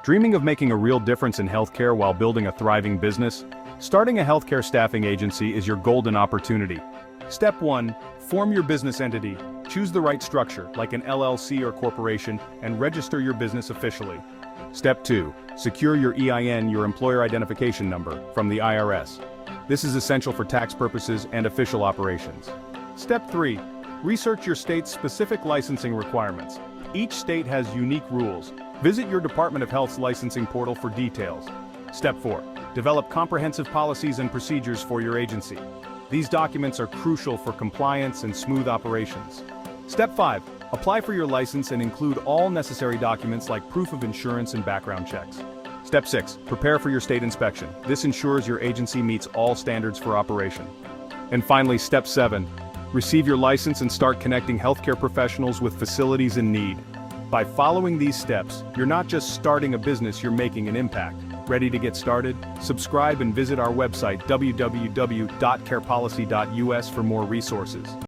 Dreaming of making a real difference in healthcare while building a thriving business? Starting a healthcare staffing agency is your golden opportunity. Step 1. Form your business entity. Choose the right structure, like an LLC or corporation, and register your business officially. Step 2. Secure your EIN, your employer identification number, from the IRS. This is essential for tax purposes and official operations. Step 3. Research your state's specific licensing requirements. Each state has unique rules. Visit your Department of Health's licensing portal for details. Step 4. Develop comprehensive policies and procedures for your agency. These documents are crucial for compliance and smooth operations. Step 5. Apply for your license and include all necessary documents like proof of insurance and background checks. Step 6. Prepare for your state inspection. This ensures your agency meets all standards for operation. And finally, Step 7. Receive your license and start connecting healthcare professionals with facilities in need. By following these steps, you're not just starting a business, you're making an impact. Ready to get started? Subscribe and visit our website www.carepolicy.us for more resources.